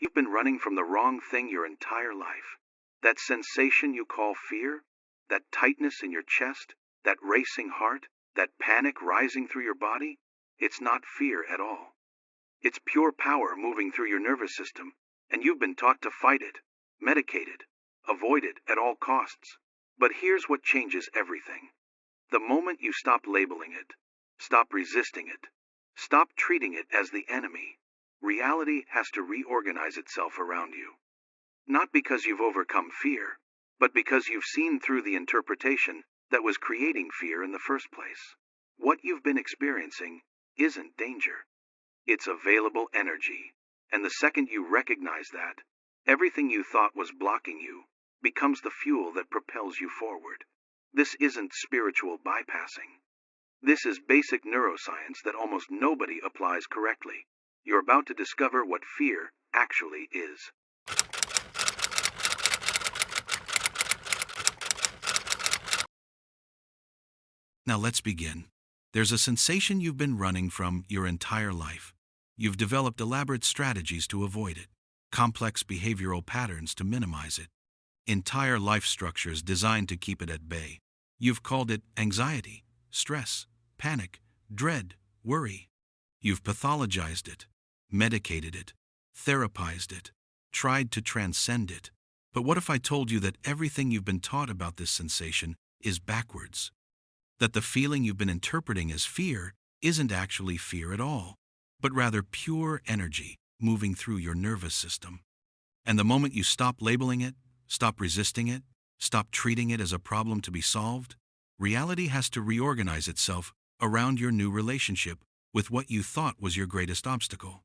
You've been running from the wrong thing your entire life. That sensation you call fear, that tightness in your chest, that racing heart, that panic rising through your body, it's not fear at all. It's pure power moving through your nervous system, and you've been taught to fight it, medicate it, avoid it at all costs. But here's what changes everything. The moment you stop labeling it, stop resisting it, stop treating it as the enemy, reality has to reorganize itself around you. Not because you've overcome fear, but because you've seen through the interpretation that was creating fear in the first place. What you've been experiencing isn't danger. It's available energy. And the second you recognize that, everything you thought was blocking you becomes the fuel that propels you forward. This isn't spiritual bypassing. This is basic neuroscience that almost nobody applies correctly. You're about to discover what fear actually is. Now let's begin. There's a sensation you've been running from your entire life. You've developed elaborate strategies to avoid it, complex behavioral patterns to minimize it, entire life structures designed to keep it at bay. You've called it anxiety, stress, panic, dread, worry. You've pathologized it, medicated it, therapized it, tried to transcend it. But what if I told you that everything you've been taught about this sensation is backwards? That the feeling you've been interpreting as fear isn't actually fear at all, but rather pure energy moving through your nervous system. And the moment you stop labeling it, stop resisting it, stop treating it as a problem to be solved, reality has to reorganize itself around your new relationship with what you thought was your greatest obstacle.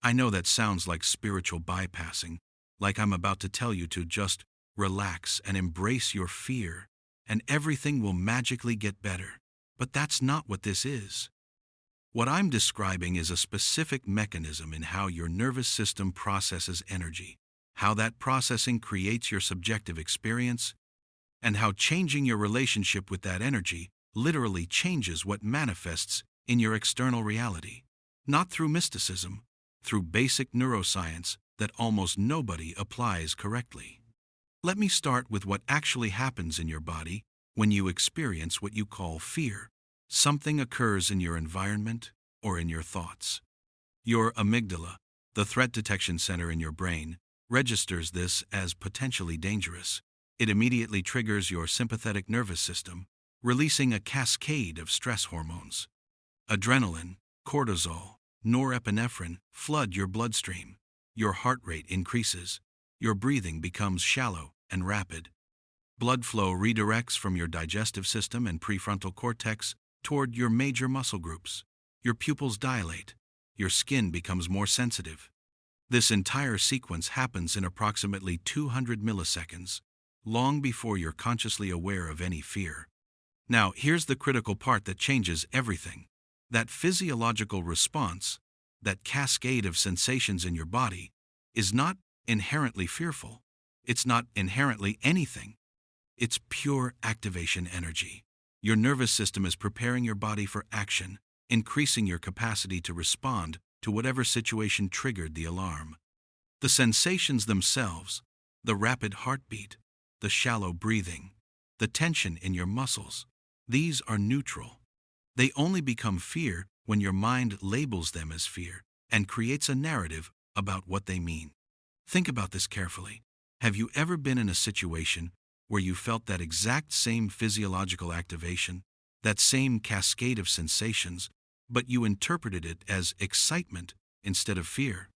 I know that sounds like spiritual bypassing, like I'm about to tell you to just relax and embrace your fear, and everything will magically get better. But that's not what this is. What I'm describing is a specific mechanism in how your nervous system processes energy, how that processing creates your subjective experience, and how changing your relationship with that energy literally changes what manifests in your external reality. Not through mysticism, through basic neuroscience that almost nobody applies correctly. Let me start with what actually happens in your body when you experience what you call fear. Something occurs in your environment or in your thoughts. Your amygdala, the threat detection center in your brain, registers this as potentially dangerous. It immediately triggers your sympathetic nervous system, releasing a cascade of stress hormones. Adrenaline, cortisol, norepinephrine flood your bloodstream. Your heart rate increases. Your breathing becomes shallow and rapid. Blood flow redirects from your digestive system and prefrontal cortex toward your major muscle groups. Your pupils dilate. Your skin becomes more sensitive. This entire sequence happens in approximately 200 milliseconds, long before you're consciously aware of any fear. Now, here's the critical part that changes everything. That physiological response, that cascade of sensations in your body, is not inherently fearful. It's not inherently anything. It's pure activation energy. Your nervous system is preparing your body for action, increasing your capacity to respond to whatever situation triggered the alarm. The sensations themselves, the rapid heartbeat, the shallow breathing, the tension in your muscles, these are neutral. They only become fear when your mind labels them as fear and creates a narrative about what they mean. Think about this carefully. Have you ever been in a situation where you felt that exact same physiological activation, that same cascade of sensations, but you interpreted it as excitement instead of fear?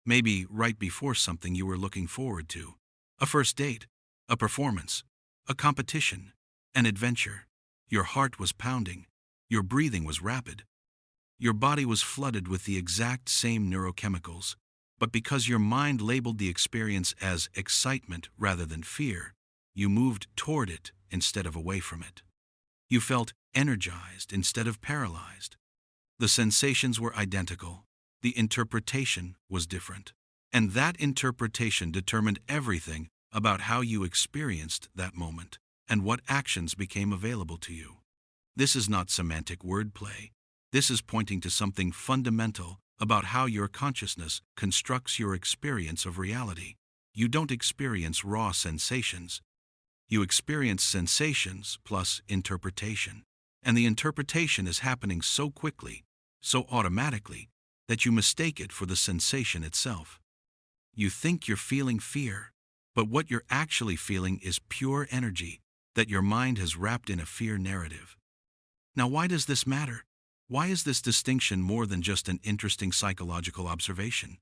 Maybe right before something you were looking forward to. A first date, a performance, a competition, an adventure. Your heart was pounding. Your breathing was rapid. Your body was flooded with the exact same neurochemicals, but because your mind labeled the experience as excitement rather than fear, you moved toward it instead of away from it. You felt energized instead of paralyzed. The sensations were identical. The interpretation was different. And that interpretation determined everything about how you experienced that moment and what actions became available to you. This is not semantic wordplay. This is pointing to something fundamental about how your consciousness constructs your experience of reality. You don't experience raw sensations. You experience sensations plus interpretation. And the interpretation is happening so quickly, so automatically, that you mistake it for the sensation itself. You think you're feeling fear, but what you're actually feeling is pure energy that your mind has wrapped in a fear narrative. Now, why does this matter? Why is this distinction more than just an interesting psychological observation?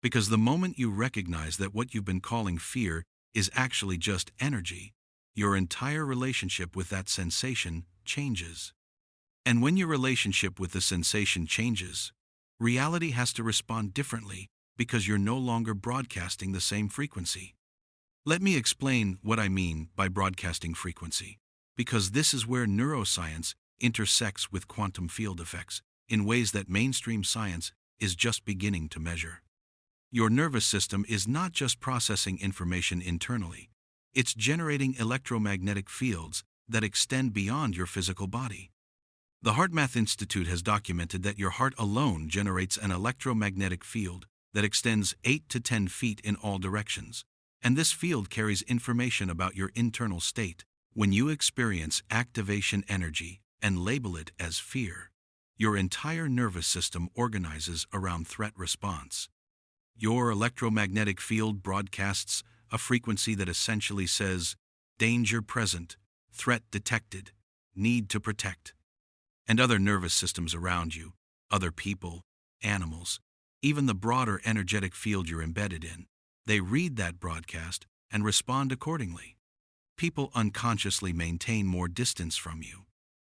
Because the moment you recognize that what you've been calling fear is actually just energy, your entire relationship with that sensation changes. And when your relationship with the sensation changes, reality has to respond differently because you're no longer broadcasting the same frequency. Let me explain what I mean by broadcasting frequency, because this is where neuroscience intersects with quantum field effects in ways that mainstream science is just beginning to measure. Your nervous system is not just processing information internally, it's generating electromagnetic fields that extend beyond your physical body. The HeartMath Institute has documented that your heart alone generates an electromagnetic field that extends 8 to 10 feet in all directions, and this field carries information about your internal state. When you experience activation energy and label it as fear, your entire nervous system organizes around threat response. Your electromagnetic field broadcasts a frequency that essentially says, danger present, threat detected, need to protect. And other nervous systems around you, other people, animals, even the broader energetic field you're embedded in, they read that broadcast and respond accordingly. People unconsciously maintain more distance from you.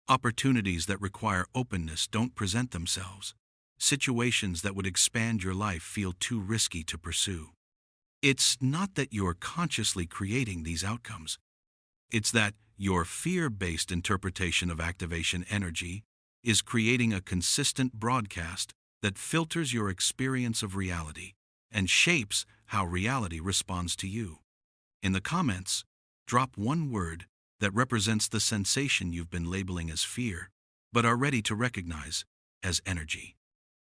Opportunities that require openness don't present themselves. Situations that would expand your life feel too risky to pursue. It's not that you're consciously creating these outcomes. It's that your fear-based interpretation of activation energy is creating a consistent broadcast that filters your experience of reality and shapes how reality responds to you. In the comments, drop one word that represents the sensation you've been labeling as fear, but are ready to recognize as energy.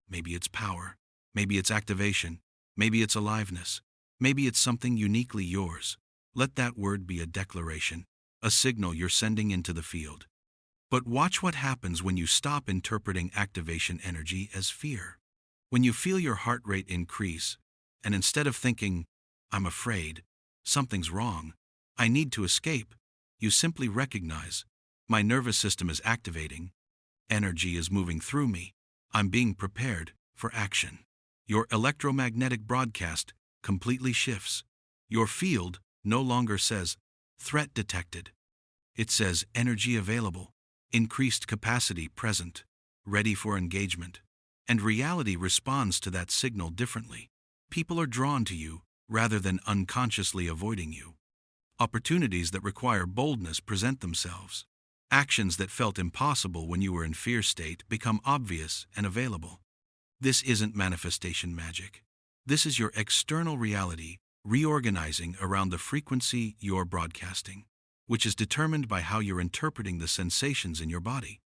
Maybe it's power, maybe it's activation, maybe it's aliveness, maybe it's something uniquely yours. Let that word be a declaration, a signal you're sending into the field. But watch what happens when you stop interpreting activation energy as fear. When you feel your heart rate increase, and instead of thinking, I'm afraid, something's wrong, I need to escape, you simply recognize, my nervous system is activating, energy is moving through me, I'm being prepared for action. Your electromagnetic broadcast completely shifts. Your field no longer says, threat detected. It says energy available, increased capacity present, ready for engagement. And reality responds to that signal differently. People are drawn to you rather than unconsciously avoiding you. Opportunities that require boldness present themselves. Actions that felt impossible when you were in fear state become obvious and available. This isn't manifestation magic. This is your external reality reorganizing around the frequency you're broadcasting, which is determined by how you're interpreting the sensations in your body.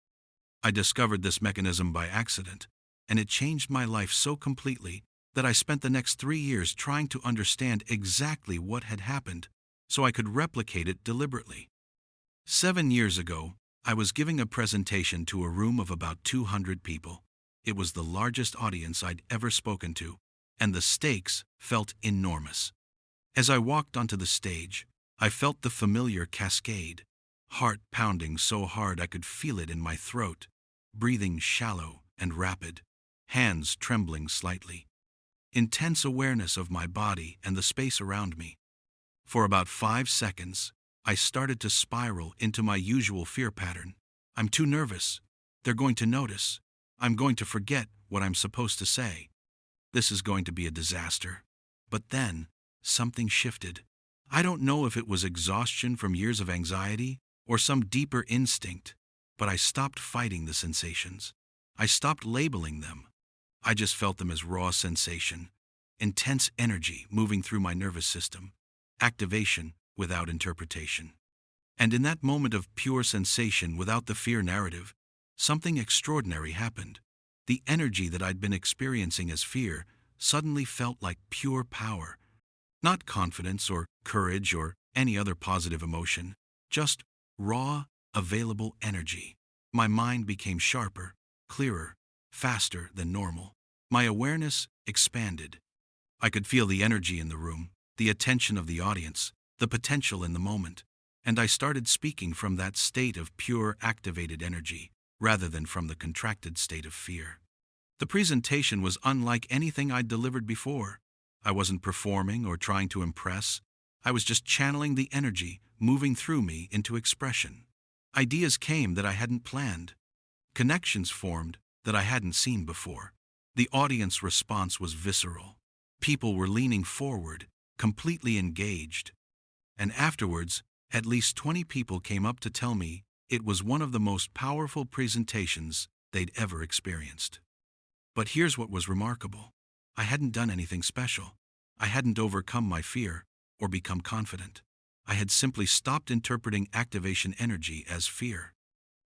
I discovered this mechanism by accident, and it changed my life so completely that I spent the next 3 years trying to understand exactly what had happened so I could replicate it deliberately. 7 years ago, I was giving a presentation to a room of about 200 people. It was the largest audience I'd ever spoken to, and the stakes felt enormous. As I walked onto the stage, I felt the familiar cascade, heart pounding so hard I could feel it in my throat, breathing shallow and rapid, hands trembling slightly. Intense awareness of my body and the space around me. For about 5 seconds, I started to spiral into my usual fear pattern. I'm too nervous. They're going to notice. I'm going to forget what I'm supposed to say. This is going to be a disaster. But then, something shifted. I don't know if it was exhaustion from years of anxiety or some deeper instinct, but I stopped fighting the sensations. I stopped labeling them. I just felt them as raw sensation, intense energy moving through my nervous system, activation without interpretation. And in that moment of pure sensation without the fear narrative, something extraordinary happened. The energy that I'd been experiencing as fear suddenly felt like pure power. Not confidence or courage or any other positive emotion, just raw, available energy. My mind became sharper, clearer, faster than normal. My awareness expanded. I could feel the energy in the room, the attention of the audience, the potential in the moment, and I started speaking from that state of pure activated energy, rather than from the contracted state of fear. The presentation was unlike anything I'd delivered before. I wasn't performing or trying to impress. I was just channeling the energy moving through me into expression. Ideas came that I hadn't planned. Connections formed that I hadn't seen before. The audience response was visceral. People were leaning forward, completely engaged. And afterwards, at least 20 people came up to tell me it was one of the most powerful presentations they'd ever experienced. But here's what was remarkable. I hadn't done anything special. I hadn't overcome my fear or become confident. I had simply stopped interpreting activation energy as fear.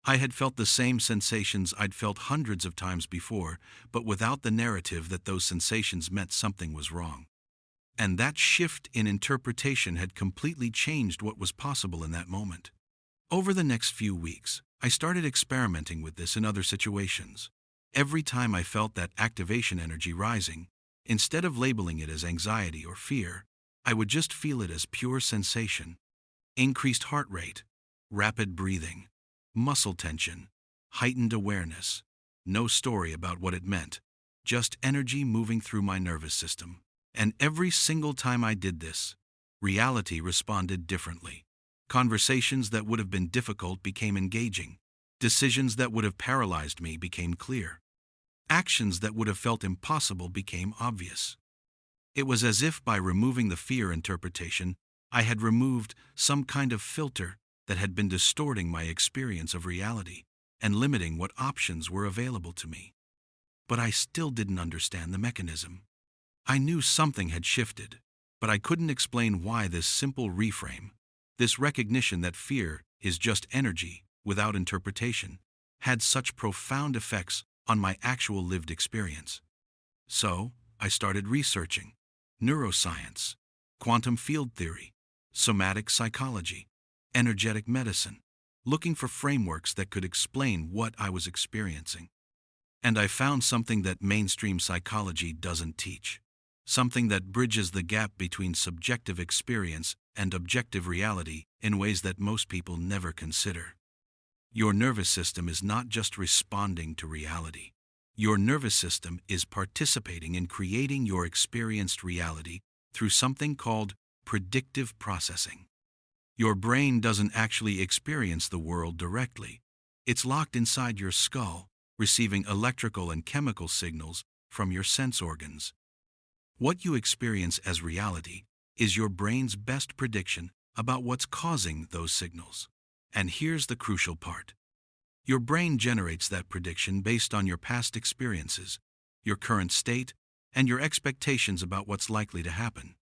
I had felt the same sensations I'd felt hundreds of times before, but without the narrative that those sensations meant something was wrong. And that shift in interpretation had completely changed what was possible in that moment. Over the next few weeks, I started experimenting with this in other situations. Every time I felt that activation energy rising, instead of labeling it as anxiety or fear, I would just feel it as pure sensation. Increased heart rate, rapid breathing, muscle tension, heightened awareness. No story about what it meant, just energy moving through my nervous system. And every single time I did this, reality responded differently. Conversations that would have been difficult became engaging. Decisions that would have paralyzed me became clear. Actions that would have felt impossible became obvious. It was as if by removing the fear interpretation, I had removed some kind of filter that had been distorting my experience of reality and limiting what options were available to me. But I still didn't understand the mechanism. I knew something had shifted, but I couldn't explain why this simple reframe, this recognition that fear is just energy without interpretation, had such profound effects on my actual lived experience. So, I started researching neuroscience, quantum field theory, somatic psychology, energetic medicine, looking for frameworks that could explain what I was experiencing. And I found something that mainstream psychology doesn't teach. Something that bridges the gap between subjective experience and objective reality in ways that most people never consider. Your nervous system is not just responding to reality. Your nervous system is participating in creating your experienced reality through something called predictive processing. Your brain doesn't actually experience the world directly. It's locked inside your skull, receiving electrical and chemical signals from your sense organs. What you experience as reality is your brain's best prediction about what's causing those signals. And here's the crucial part. Your brain generates that prediction based on your past experiences, your current state, and your expectations about what's likely to happen.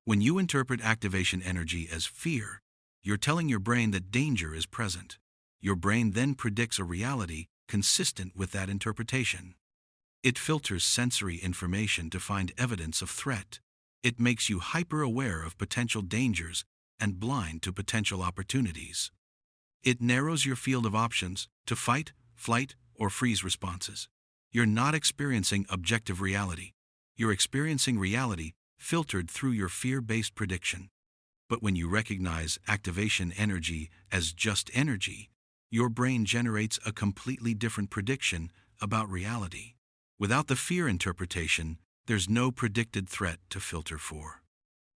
When you interpret activation energy as fear, you're telling your brain that danger is present. Your brain then predicts a reality consistent with that interpretation. It filters sensory information to find evidence of threat. It makes you hyper-aware of potential dangers and blind to potential opportunities. It narrows your field of options to fight, flight, or freeze responses. You're not experiencing objective reality. You're experiencing reality filtered through your fear-based prediction. But when you recognize activation energy as just energy, your brain generates a completely different prediction about reality. Without the fear interpretation, there's no predicted threat to filter for.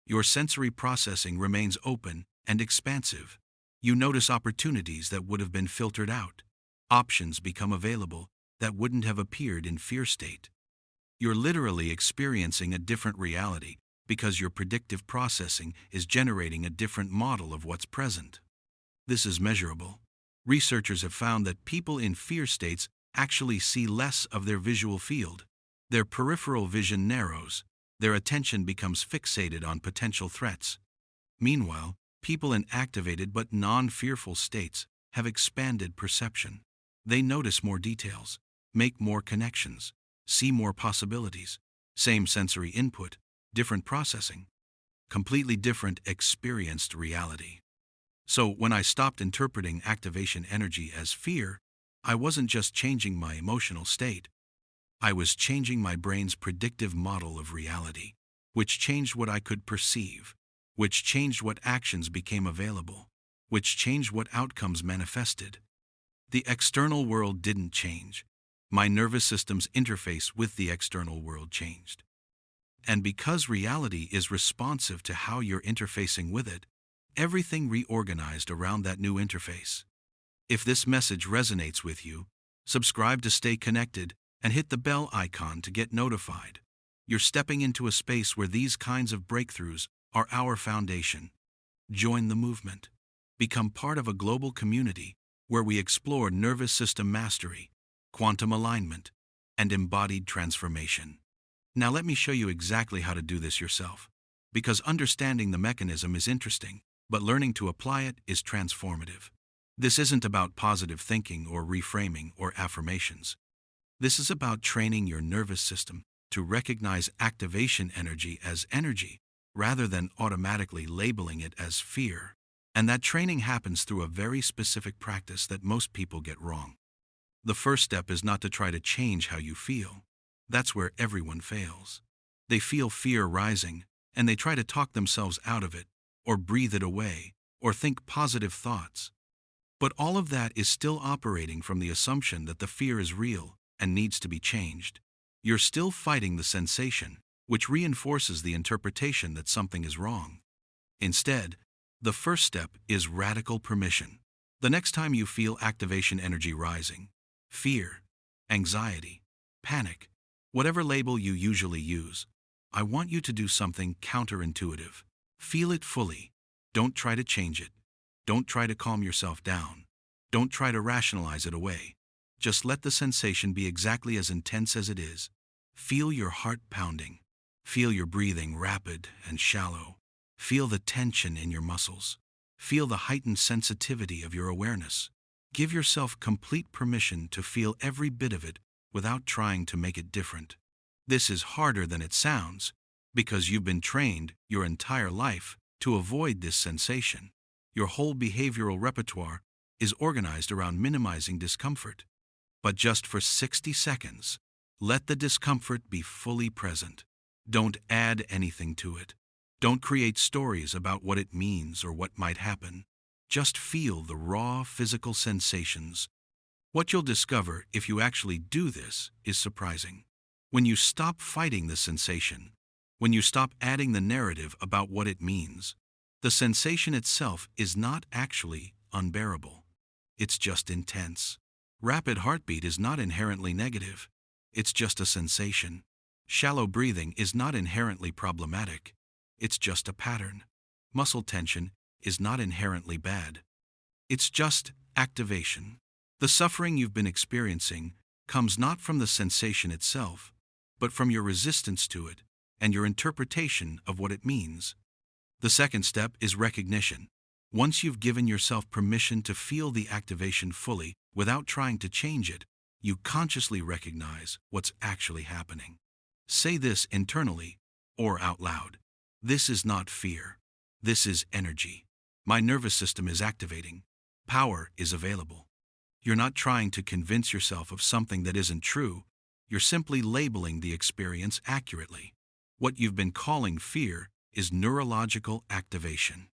Your sensory processing remains open and expansive. You notice opportunities that would have been filtered out. Options become available that wouldn't have appeared in fear state. You're literally experiencing a different reality because your predictive processing is generating a different model of what's present. This is measurable. Researchers have found that people in fear states actually see less of their visual field. Their peripheral vision narrows. Their attention becomes fixated on potential threats. Meanwhile, people in activated but non-fearful states have expanded perception. They notice more details, make more connections, see more possibilities, same sensory input, different processing, completely different experienced reality. So when I stopped interpreting activation energy as fear, I wasn't just changing my emotional state, I was changing my brain's predictive model of reality, which changed what I could perceive, which changed what actions became available, which changed what outcomes manifested. The external world didn't change. My nervous system's interface with the external world changed. And because reality is responsive to how you're interfacing with it, everything reorganized around that new interface. If this message resonates with you, subscribe to stay connected and hit the bell icon to get notified. You're stepping into a space where these kinds of breakthroughs are our foundation. Join the movement. Become part of a global community where we explore nervous system mastery, quantum alignment, and embodied transformation. Now let me show you exactly how to do this yourself. Because understanding the mechanism is interesting, but learning to apply it is transformative. This isn't about positive thinking or reframing or affirmations. This is about training your nervous system to recognize activation energy as energy, rather than automatically labeling it as fear. And that training happens through a very specific practice that most people get wrong. The first step is not to try to change how you feel. That's where everyone fails. They feel fear rising, and they try to talk themselves out of it, or breathe it away, or think positive thoughts. But all of that is still operating from the assumption that the fear is real and needs to be changed. You're still fighting the sensation, which reinforces the interpretation that something is wrong. Instead, the first step is radical permission. The next time you feel activation energy rising, fear, anxiety, panic, whatever label you usually use, I want you to do something counterintuitive. Feel it fully. Don't try to change it. Don't try to calm yourself down. Don't try to rationalize it away. Just let the sensation be exactly as intense as it is. Feel your heart pounding. Feel your breathing rapid and shallow. Feel the tension in your muscles. Feel the heightened sensitivity of your awareness. Give yourself complete permission to feel every bit of it without trying to make it different. This is harder than it sounds, because you've been trained your entire life to avoid this sensation. Your whole behavioral repertoire is organized around minimizing discomfort. But just for 60 seconds, let the discomfort be fully present. Don't add anything to it. Don't create stories about what it means or what might happen. Just feel the raw physical sensations. What you'll discover if you actually do this is surprising. When you stop fighting the sensation, when you stop adding the narrative about what it means, the sensation itself is not actually unbearable. It's just intense. Rapid heartbeat is not inherently negative. It's just a sensation. Shallow breathing is not inherently problematic. It's just a pattern. Muscle tension is not inherently bad. It's just activation. The suffering you've been experiencing comes not from the sensation itself, but from your resistance to it and your interpretation of what it means. The second step is recognition. Once you've given yourself permission to feel the activation fully without trying to change it, you consciously recognize what's actually happening. Say this internally or out loud. This is not fear. This is energy. My nervous system is activating. Power is available. You're not trying to convince yourself of something that isn't true. You're simply labeling the experience accurately. What you've been calling fear is neurological activation.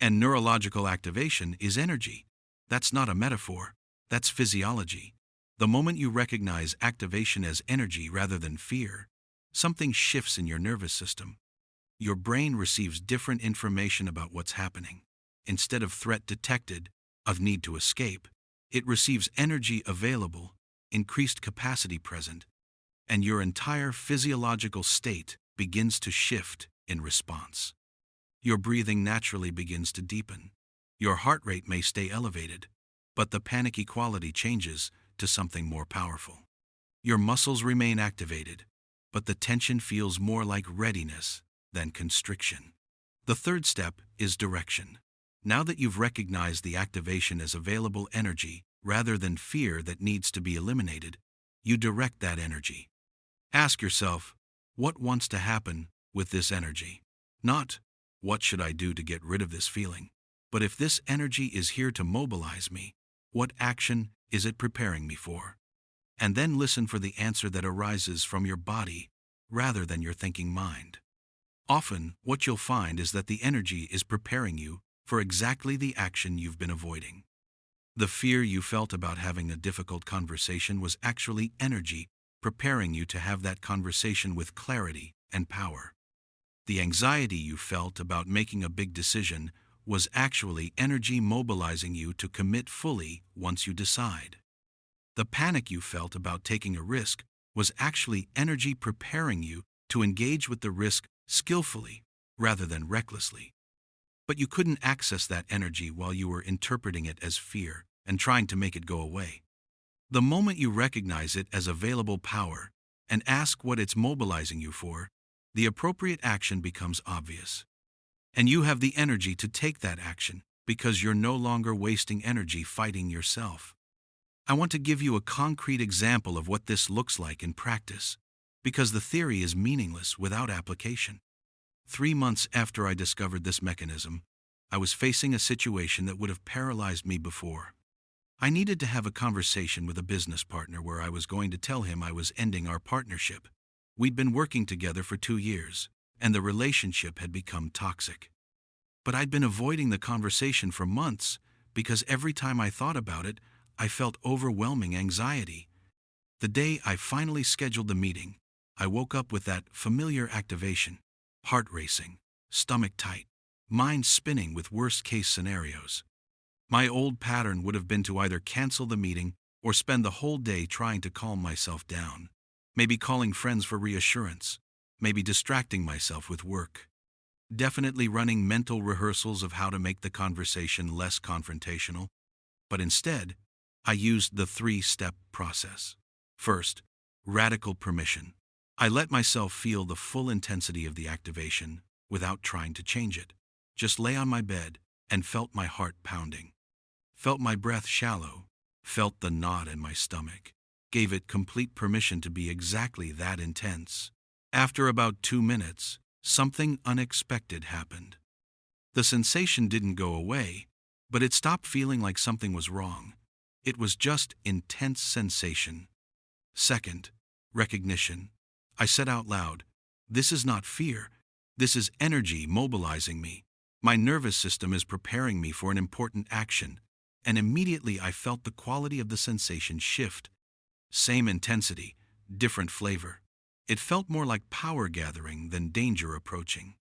And neurological activation is energy. That's not a metaphor. That's physiology. The moment you recognize activation as energy rather than fear, something shifts in your nervous system. Your brain receives different information about what's happening. Instead of threat detected, of need to escape, it receives energy available, increased capacity present, and your entire physiological state begins to shift in response. Your breathing naturally begins to deepen. Your heart rate may stay elevated, but the panicky quality changes to something more powerful. Your muscles remain activated, but the tension feels more like readiness than constriction. The third step is direction. Now that you've recognized the activation as available energy rather than fear that needs to be eliminated, you direct that energy. Ask yourself, what wants to happen with this energy? Not, what should I do to get rid of this feeling? But if this energy is here to mobilize me, what action is it preparing me for? And then listen for the answer that arises from your body rather than your thinking mind. Often, what you'll find is that the energy is preparing you for exactly the action you've been avoiding. The fear you felt about having a difficult conversation was actually energy preparing you to have that conversation with clarity and power. The anxiety you felt about making a big decision was actually energy mobilizing you to commit fully once you decide. The panic you felt about taking a risk was actually energy preparing you to engage with the risk skillfully rather than recklessly. But you couldn't access that energy while you were interpreting it as fear and trying to make it go away. The moment you recognize it as available power and ask what it's mobilizing you for, the appropriate action becomes obvious. And you have the energy to take that action because you're no longer wasting energy fighting yourself. I want to give you a concrete example of what this looks like in practice, because the theory is meaningless without application. 3 months after I discovered this mechanism, I was facing a situation that would have paralyzed me before. I needed to have a conversation with a business partner where I was going to tell him I was ending our partnership. We'd been working together for 2 years, and the relationship had become toxic. But I'd been avoiding the conversation for months because every time I thought about it, I felt overwhelming anxiety. The day I finally scheduled the meeting, I woke up with that familiar activation, heart racing, stomach tight, mind spinning with worst-case scenarios. My old pattern would have been to either cancel the meeting or spend the whole day trying to calm myself down, maybe calling friends for reassurance, maybe distracting myself with work. Definitely running mental rehearsals of how to make the conversation less confrontational, but instead, I used the 3-step process. First, radical permission. I let myself feel the full intensity of the activation without trying to change it. Just lay on my bed and felt my heart pounding. Felt my breath shallow. Felt the knot in my stomach. Gave it complete permission to be exactly that intense. After about 2 minutes, something unexpected happened. The sensation didn't go away, but it stopped feeling like something was wrong. It was just intense sensation. Second, recognition. I said out loud, "This is not fear. This is energy mobilizing me. My nervous system is preparing me for an important action." And immediately I felt the quality of the sensation shift. Same intensity, different flavor. It felt more like power gathering than danger approaching.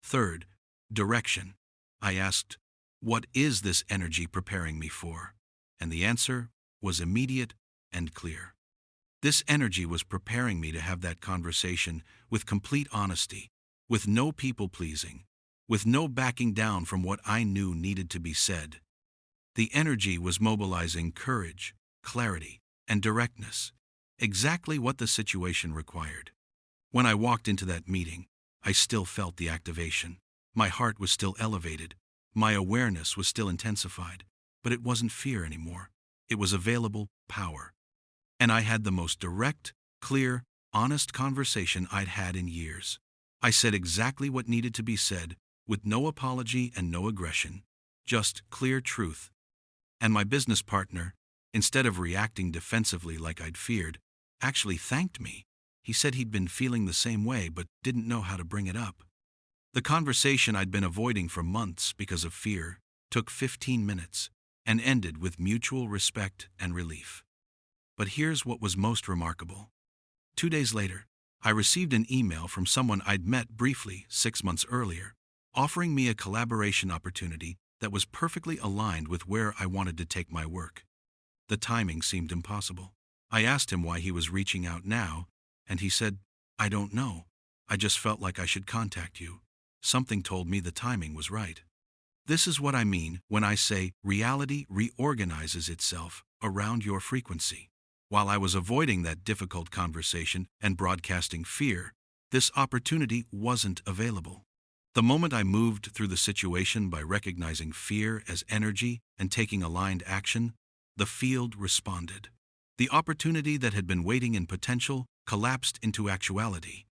Third, direction. I asked, "What is this energy preparing me for?" And the answer was immediate and clear. This energy was preparing me to have that conversation with complete honesty, with no people-pleasing, with no backing down from what I knew needed to be said. The energy was mobilizing courage, clarity, and directness, exactly what the situation required. When I walked into that meeting, I still felt the activation. My heart was still elevated. My awareness was still intensified. But it wasn't fear anymore. It was available power. And I had the most direct, clear, honest conversation I'd had in years. I said exactly what needed to be said, with no apology and no aggression, just clear truth. And my business partner, instead of reacting defensively like I'd feared, actually thanked me. He said he'd been feeling the same way but didn't know how to bring it up. The conversation I'd been avoiding for months because of fear took 15 minutes and ended with mutual respect and relief. But here's what was most remarkable. 2 days later, I received an email from someone I'd met briefly 6 months earlier, offering me a collaboration opportunity that was perfectly aligned with where I wanted to take my work. The timing seemed impossible. I asked him why he was reaching out now, and he said, "I don't know. I just felt like I should contact you. Something told me the timing was right." This is what I mean when I say reality reorganizes itself around your frequency. While I was avoiding that difficult conversation and broadcasting fear, this opportunity wasn't available. The moment I moved through the situation by recognizing fear as energy and taking aligned action, the field responded. The opportunity that had been waiting in potential collapsed into actuality.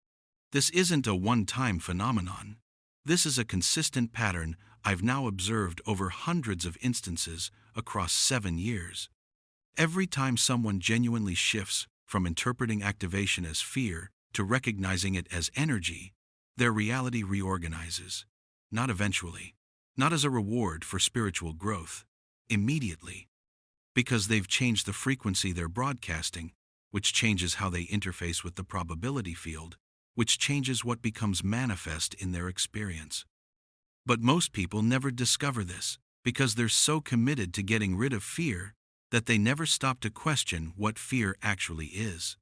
This isn't a one-time phenomenon. This is a consistent pattern I've now observed over hundreds of instances across 7 years. Every time someone genuinely shifts from interpreting activation as fear to recognizing it as energy, their reality reorganizes. Not eventually, not as a reward for spiritual growth, immediately. Because they've changed the frequency they're broadcasting, which changes how they interface with the probability field, which changes what becomes manifest in their experience. But most people never discover this, because they're so committed to getting rid of fear that they never stop to question what fear actually is.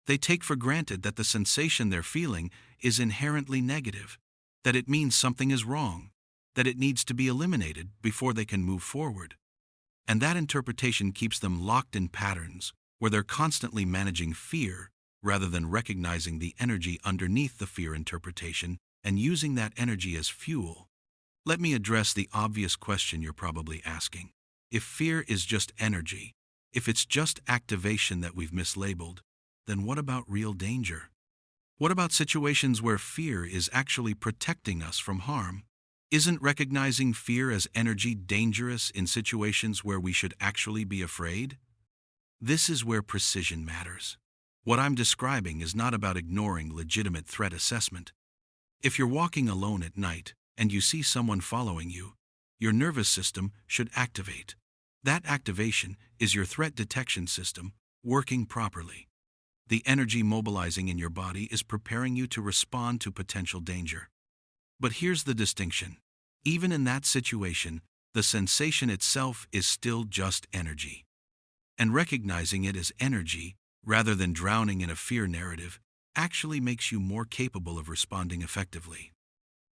They take for granted that the sensation they're feeling is inherently negative, that it means something is wrong, that it needs to be eliminated before they can move forward. And that interpretation keeps them locked in patterns where they're constantly managing fear rather than recognizing the energy underneath the fear interpretation and using that energy as fuel. Let me address the obvious question you're probably asking. If fear is just energy, if it's just activation that we've mislabeled, then what about real danger? What about situations where fear is actually protecting us from harm? Isn't recognizing fear as energy dangerous in situations where we should actually be afraid? This is where precision matters. What I'm describing is not about ignoring legitimate threat assessment. If you're walking alone at night and you see someone following you, your nervous system should activate. That activation is your threat detection system working properly. The energy mobilizing in your body is preparing you to respond to potential danger. But here's the distinction. Even in that situation, the sensation itself is still just energy. And recognizing it as energy, rather than drowning in a fear narrative, actually makes you more capable of responding effectively.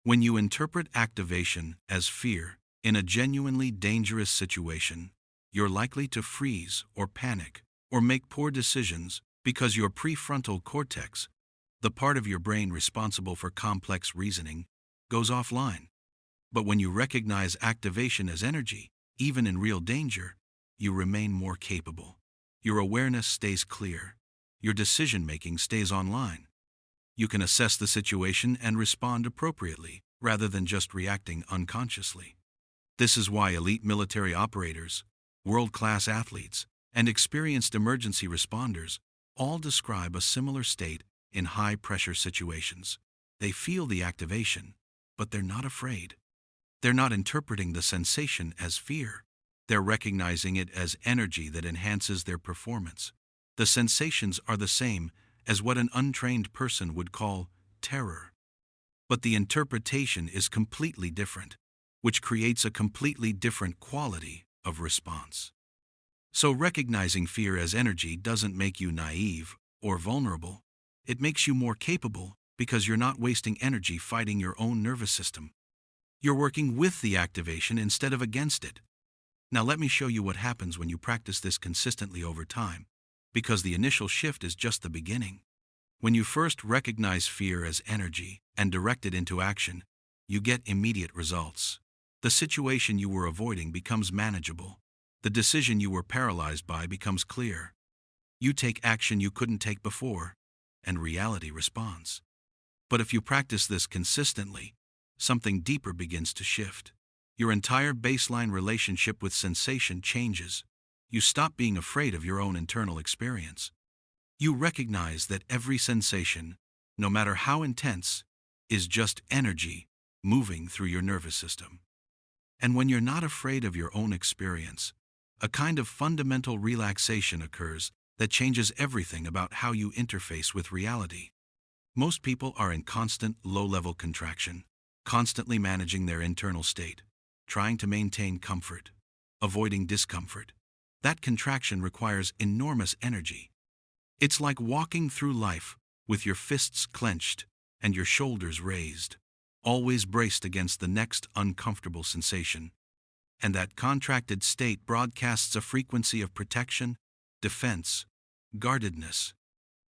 When you interpret activation as fear in a genuinely dangerous situation, you're likely to freeze or panic or make poor decisions because your prefrontal cortex, the part of your brain responsible for complex reasoning, goes offline. But when you recognize activation as energy, even in real danger, you remain more capable. Your awareness stays clear. Your decision-making stays online. You can assess the situation and respond appropriately, rather than just reacting unconsciously. This is why elite military operators, world-class athletes, and experienced emergency responders all describe a similar state in high-pressure situations. They feel the activation, but they're not afraid. They're not interpreting the sensation as fear. They're recognizing it as energy that enhances their performance. The sensations are the same as what an untrained person would call terror. But the interpretation is completely different, which creates a completely different quality of response. So recognizing fear as energy doesn't make you naive or vulnerable. It makes you more capable because you're not wasting energy fighting your own nervous system. You're working with the activation instead of against it. Now let me show you what happens when you practice this consistently over time, because the initial shift is just the beginning. When you first recognize fear as energy and direct it into action, you get immediate results. The situation you were avoiding becomes manageable. The decision you were paralyzed by becomes clear. You take action you couldn't take before, and reality responds. But if you practice this consistently, something deeper begins to shift. Your entire baseline relationship with sensation changes. You stop being afraid of your own internal experience. You recognize that every sensation, no matter how intense, is just energy moving through your nervous system. And when you're not afraid of your own experience, a kind of fundamental relaxation occurs that changes everything about how you interface with reality. Most people are in constant low-level contraction, constantly managing their internal state, trying to maintain comfort, avoiding discomfort. That contraction requires enormous energy. It's like walking through life with your fists clenched and your shoulders raised, always braced against the next uncomfortable sensation. And that contracted state broadcasts a frequency of protection, defense, guardedness.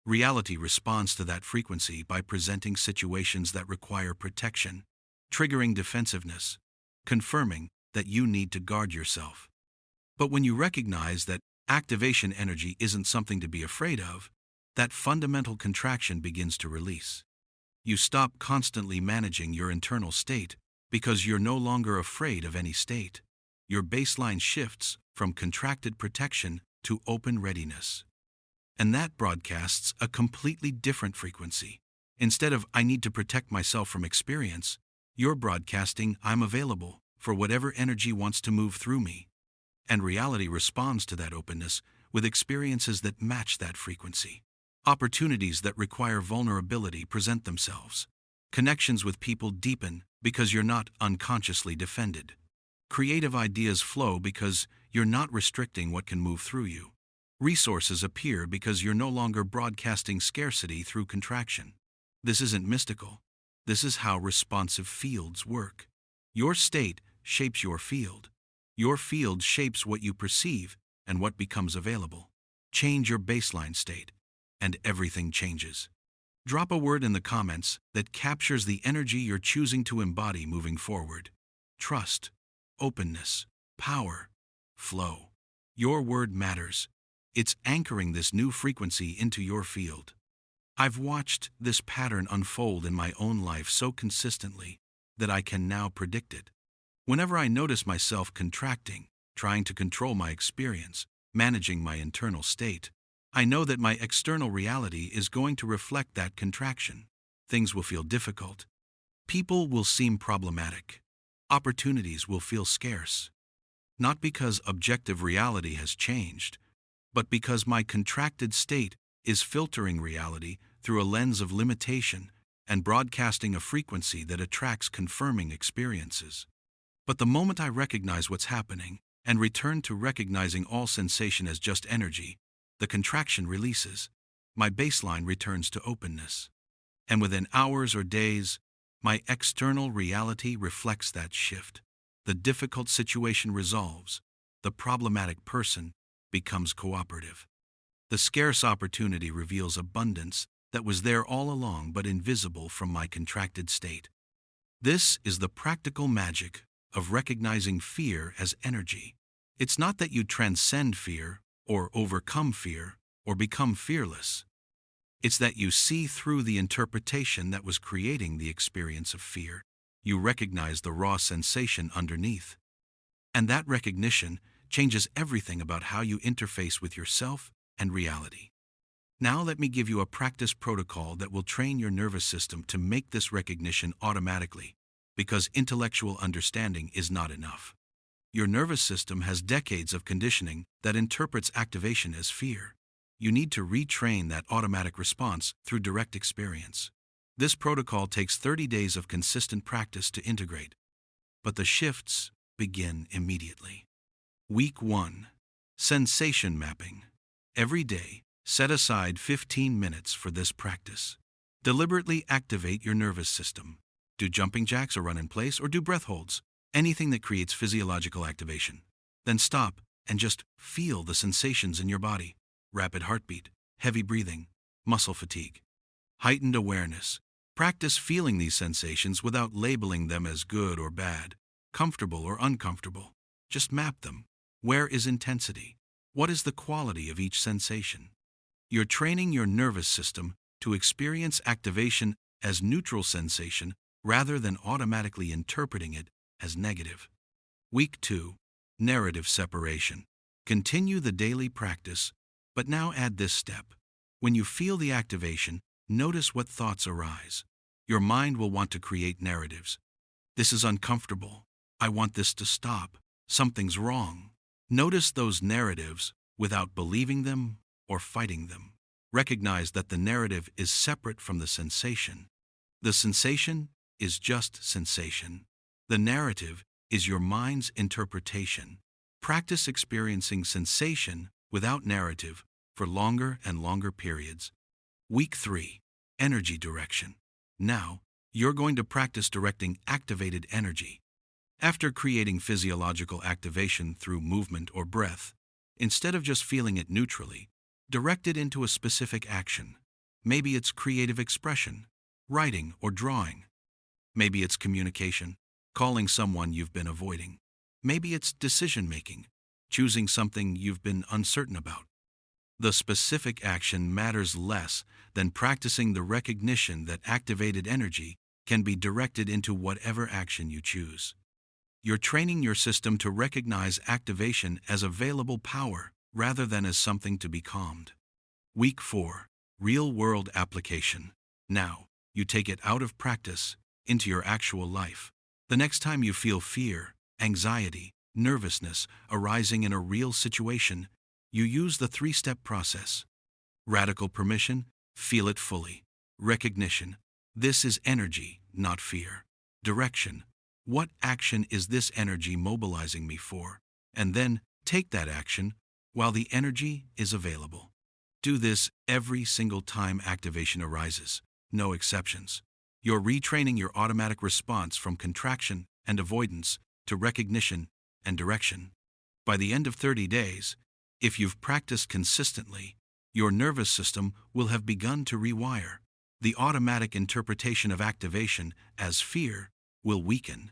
Reality responds to that frequency by presenting situations that require protection, triggering defensiveness, confirming that you need to guard yourself. But when you recognize that activation energy isn't something to be afraid of, that fundamental contraction begins to release. You stop constantly managing your internal state because you're no longer afraid of any state. Your baseline shifts from contracted protection to open readiness. And that broadcasts a completely different frequency. Instead of "I need to protect myself from experience," you're broadcasting "I'm available for whatever energy wants to move through me." And reality responds to that openness with experiences that match that frequency. Opportunities that require vulnerability present themselves. Connections with people deepen because you're not unconsciously defended. Creative ideas flow because you're not restricting what can move through you. Resources appear because you're no longer broadcasting scarcity through contraction. This isn't mystical. This is how responsive fields work. Your state shapes your field. Your field shapes what you perceive and what becomes available. Change your baseline state, and everything changes. Drop a word in the comments that captures the energy you're choosing to embody moving forward. Trust, openness, power, flow. Your word matters. It's anchoring this new frequency into your field. I've watched this pattern unfold in my own life so consistently that I can now predict it. Whenever I notice myself contracting, trying to control my experience, managing my internal state, I know that my external reality is going to reflect that contraction. Things will feel difficult. People will seem problematic. Opportunities will feel scarce. Not because objective reality has changed, but because my contracted state is filtering reality through a lens of limitation and broadcasting a frequency that attracts confirming experiences. But the moment I recognize what's happening and return to recognizing all sensation as just energy, the contraction releases. My baseline returns to openness. And within hours or days, my external reality reflects that shift. The difficult situation resolves. The problematic person becomes cooperative. The scarce opportunity reveals abundance that was there all along but invisible from my contracted state. This is the practical magic of recognizing fear as energy. It's not that you transcend fear, or overcome fear, or become fearless. It's that you see through the interpretation that was creating the experience of fear. You recognize the raw sensation underneath. And that recognition changes everything about how you interface with yourself and reality. Now let me give you a practice protocol that will train your nervous system to make this recognition automatically, because intellectual understanding is not enough. Your nervous system has decades of conditioning that interprets activation as fear. You need to retrain that automatic response through direct experience. This protocol takes 30 days of consistent practice to integrate, but the shifts begin immediately. Week 1. Sensation mapping. Every day, set aside 15 minutes for this practice. Deliberately activate your nervous system. Do jumping jacks or run in place, or do breath holds. Anything that creates physiological activation. Then stop and just feel the sensations in your body. Rapid heartbeat, heavy breathing, muscle fatigue. Heightened awareness. Practice feeling these sensations without labeling them as good or bad, comfortable or uncomfortable. Just map them. Where is intensity? What is the quality of each sensation? You're training your nervous system to experience activation as neutral sensation rather than automatically interpreting it as negative. Week 2. Narrative separation. Continue the daily practice, but now add this step. When you feel the activation, notice what thoughts arise. Your mind will want to create narratives. This is uncomfortable. I want this to stop. Something's wrong. Notice those narratives without believing them or fighting them. Recognize that the narrative is separate from the sensation. The sensation is just sensation. The narrative is your mind's interpretation. Practice experiencing sensation without narrative for longer and longer periods. Week 3. Energy direction. Now, you're going to practice directing activated energy. After creating physiological activation through movement or breath, instead of just feeling it neutrally, direct it into a specific action. Maybe it's creative expression, writing or drawing. Maybe it's communication, calling someone you've been avoiding. Maybe it's decision-making, choosing something you've been uncertain about. The specific action matters less than practicing the recognition that activated energy can be directed into whatever action you choose. You're training your system to recognize activation as available power rather than as something to be calmed. Week 4. Real-world application. Now, you take it out of practice into your actual life. The next time you feel fear, anxiety, nervousness arising in a real situation, you use the 3-step process. Radical permission, feel it fully. Recognition, this is energy, not fear. Direction, what action is this energy mobilizing me for? And then, take that action while the energy is available. Do this every single time activation arises, no exceptions. You're retraining your automatic response from contraction and avoidance to recognition and direction. By the end of 30 days, if you've practiced consistently, your nervous system will have begun to rewire. The automatic interpretation of activation as fear will weaken.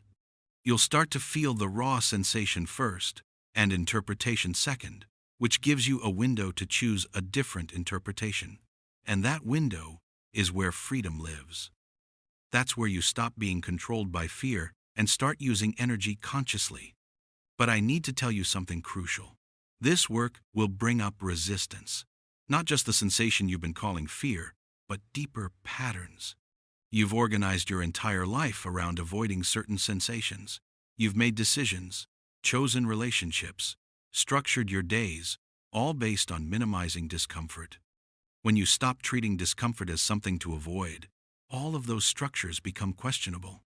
You'll start to feel the raw sensation first and interpretation second, which gives you a window to choose a different interpretation. And that window is where freedom lives. That's where you stop being controlled by fear and start using energy consciously. But I need to tell you something crucial. This work will bring up resistance. Not just the sensation you've been calling fear, but deeper patterns. You've organized your entire life around avoiding certain sensations. You've made decisions, chosen relationships, structured your days, all based on minimizing discomfort. When you stop treating discomfort as something to avoid, all of those structures become questionable.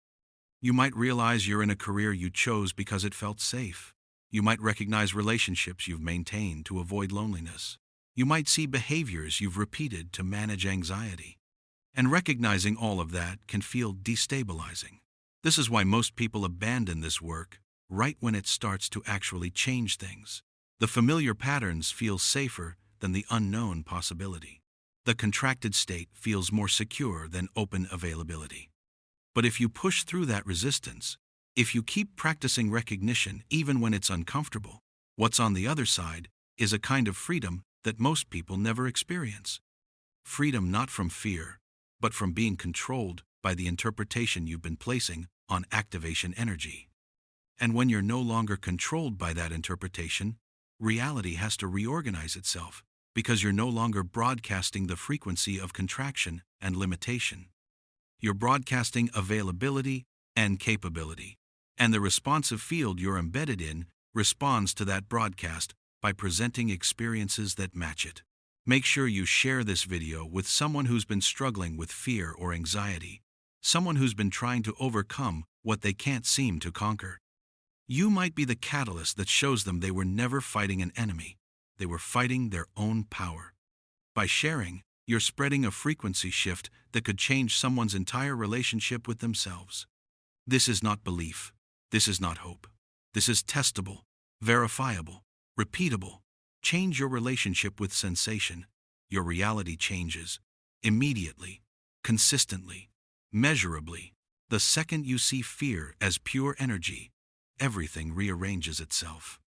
You might realize you're in a career you chose because it felt safe. You might recognize relationships you've maintained to avoid loneliness. You might see behaviors you've repeated to manage anxiety. And recognizing all of that can feel destabilizing. This is why most people abandon this work right when it starts to actually change things. The familiar patterns feel safer than the unknown possibility. The contracted state feels more secure than open availability. But if you push through that resistance, if you keep practicing recognition even when it's uncomfortable, what's on the other side is a kind of freedom that most people never experience. Freedom not from fear, but from being controlled by the interpretation you've been placing on activation energy. And when you're no longer controlled by that interpretation, reality has to reorganize itself because you're no longer broadcasting the frequency of contraction and limitation. You're broadcasting availability and capability, and the responsive field you're embedded in responds to that broadcast by presenting experiences that match it. Make sure you share this video with someone who's been struggling with fear or anxiety, someone who's been trying to overcome what they can't seem to conquer. You might be the catalyst that shows them they were never fighting an enemy. They were fighting their own power. By sharing, you're spreading a frequency shift that could change someone's entire relationship with themselves. This is not belief. This is not hope. This is testable, verifiable, repeatable. Change your relationship with sensation. Your reality changes. Immediately, consistently, measurably. The second you see fear as pure energy, everything rearranges itself.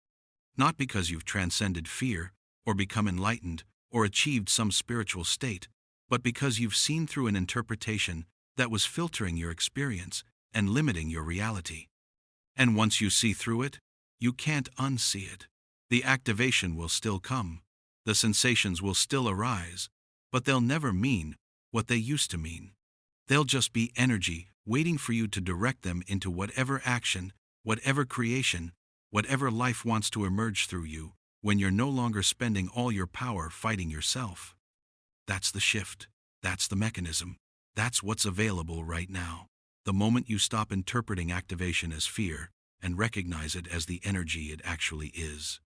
Not because you've transcended fear, or become enlightened, or achieved some spiritual state, but because you've seen through an interpretation that was filtering your experience and limiting your reality. And once you see through it, you can't unsee it. The activation will still come, the sensations will still arise, but they'll never mean what they used to mean. They'll just be energy waiting for you to direct them into whatever action, whatever creation, whatever life wants to emerge through you, when you're no longer spending all your power fighting yourself. That's the shift. That's the mechanism. That's what's available right now. The moment you stop interpreting activation as fear and recognize it as the energy it actually is.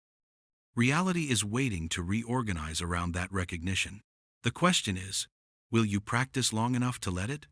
Reality is waiting to reorganize around that recognition. The question is, will you practice long enough to let it?